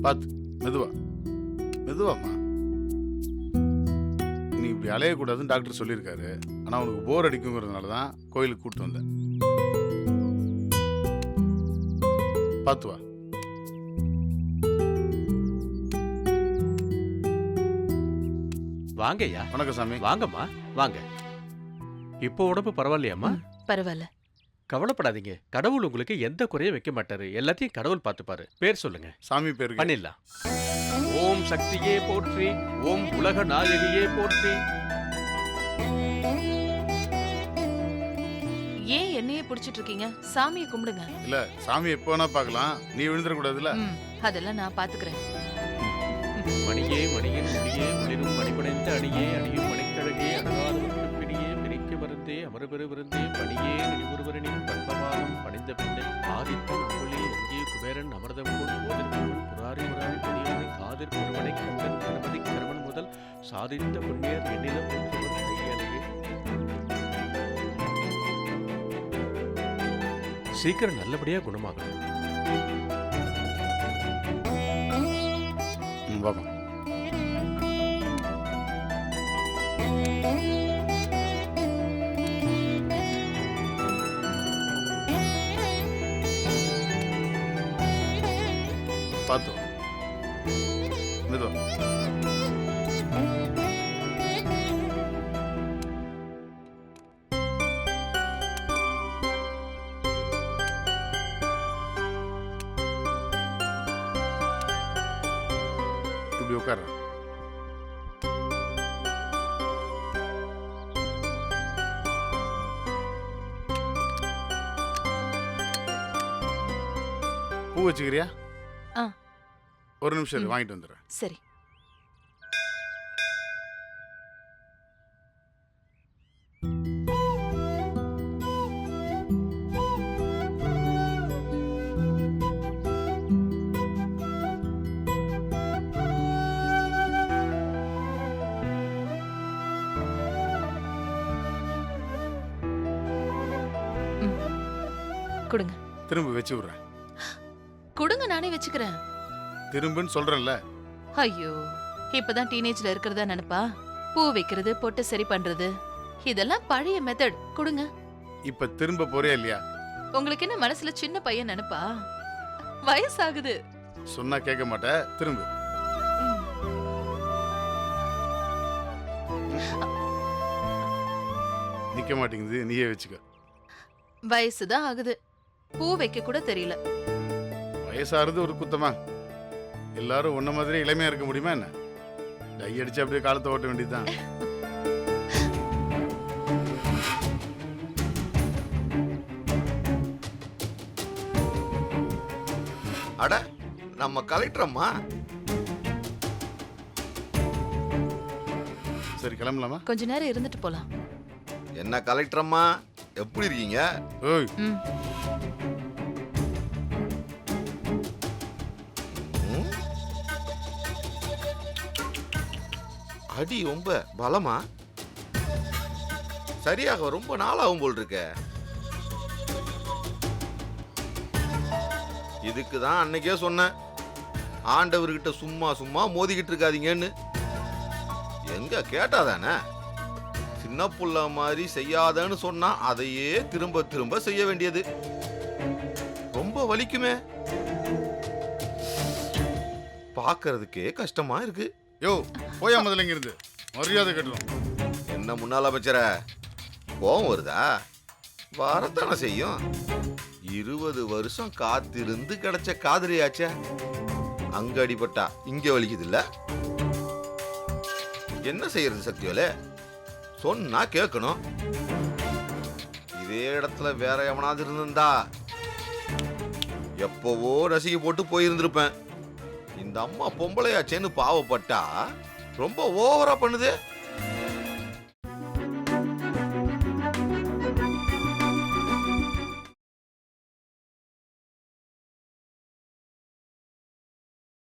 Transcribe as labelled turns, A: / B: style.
A: பார்த்து மெதுவா மெதுவாம்மா. நீ இப்படி அலையக்கூடாதுன்னு டாக்டர் சொல்லியிருக்காரு. ஆனால் உனக்கு போர் அடிக்குங்கிறதுனால தான் கோயிலுக்கு கூப்பிட்டு வந்தேன். பார்த்து வா.
B: வாங்கய்யா.
A: வணக்கம் சாமி.
B: வாங்கம்மா வாங்க. இப்போ உடம்பு பரவாயில்லையாம்மா?
C: பரவாயில்ல.
B: கவலைப்படாதீங்க. கடவுள் உங்களுக்கு எந்த குறையும் வைக்க மாட்டாரு. எல்லாத்தையும் கடவுள் பார்த்துப்பாரு. பேர் சொல்லுங்க.
A: சாமி பேருக்கு
B: பண்ணிடலாம். ஓம் சக்தியே போற்றி, ஓம் உலக நாயகியே போற்றி.
C: ஏன் என்னையே புடிச்சிட்டு இருக்கீங்க? சாமியை கும்பிடுங்க.
A: இல்ல, சாமி எப்போ வேணா பார்க்கலாம். நீ விழுந்துடக்கூடாதுல்ல.
C: அதெல்லாம் நான் பாத்துக்கிறேன்.
B: மணியே மணியின் முடியே மணிரும் மணிபடைந்த அணியே அணியும் மணிக்கழகே அடகாதவர்க்கு பிடியே பிரிக்க மருந்தே அமரபெரு விருந்தே பணியே நெடிமுருவரனின் பத்மபாலம் பணிந்த பிள்ளை ஆதித்தன் அம்புலி அங்கே குபேரன் அமிர்தம் போல் போதிர்பவன் புராரி முராரி பெரியானை காதிர் பெருமனை கந்தன் கணபதி கரவன் முதல் சாதித்த புண்ணியர் எண்ணிலம் போன்றவர் கையாலேயே. சீக்கிரம் நல்லபடியா குணமாகணும்.
A: வாமா. பார்த்து வா. மெதுவா. இப்படி உட்கார. பூ வச்சுக்கிறியா?
C: ஆ.
A: ஒரு நிமிஷம் இரு, வாங்கிட்டு வந்துடுறேன்.
C: சரி. கொடுங்க.
A: திரும்ப வச்சு விடுறேன்.
C: கொடுங்க, நானே வச்சுக்கிறேன்.
A: திரும்புன்னு சொல்றேன்ல.
C: ஐயோ, இப்பதான் டீனேஜ்ல இருக்கிறதா நினைப்பா? பூ வைக்கிறது, பொட்டு சரி பண்றது, இதெல்லாம் பழைய மெத்தட். கொடுங்க.
A: இப்ப திரும்ப போறியா இல்லையா?
C: உங்களுக்கு என்ன மனசுல சின்ன பையன் நினைப்பா? வயசாகுது.
A: சொன்னா கேட்க மாட்டேன். திரும்ப. நிக்க மாட்டேங்குது, நீயே வச்சுக்க.
C: வயசுதான் ஆகுது, பூ வைக்க கூட தெரியல.
A: வயசாகிறது ஒரு குத்தமா? எல்லாரும் உன்ன மாதிரி இளமையா இருக்க முடியுமா என்ன? டை அடிச்சு அப்படியே காலத்தை ஓட்ட வேண்டியதுதான்.
D: அட, நம்ம கலெக்டரம்மா.
A: சரி, கிளம்பலாமா?
C: கொஞ்ச நேரம் இருந்துட்டு போலாம்.
D: என்ன கலெக்டரம்மா, எப்படி இருக்கீங்க?
A: ஓய்,
C: ம்.
D: அடி ரொம்ப பலமா? சரியாக ரொம்ப நாளாகும் போல் இருக்க. இதுக்கு தான் அன்னைக்கே சொன்னேன், ஆண்டவர்கிட்ட சும்மா சும்மா மோதிக்கிட்டு இருக்காதீங்கன்னு. எங்க கேட்டாதானே? சின்ன புள்ள மாதிரி செய்யாதன்னு சொன்னா அதையே திரும்ப திரும்ப செய்ய வேண்டியது. ரொம்ப வலிக்குமே, பார்க்கிறதுக்கே கஷ்டமா இருக்கு.
A: யோ போயா முதல்ல இங்கிருந்து. மரியாதை கட்டணும்.
D: என்ன முன்னாள் அமைச்சர, கோவம் வருதா? வரத்தானே செய்யும். 20 வருஷம் காத்திருந்து கிடைச்ச காதலியாச்சே, அங்க அடிபட்டா இங்க வலிக்குது இல்ல? என்ன செய்யறது சக்தியோலே? சொன்னா கேட்கணும். இதே இடத்துல வேற எவனாவது இருந்திருந்தா எப்பவோ நசுக்கி போட்டு போயிருந்திருப்பேன். இந்த அம்மா பொம்பளையாச்சேன்னு பாவப்பட்டா ரொம்ப ஓவரா பண்ணுது.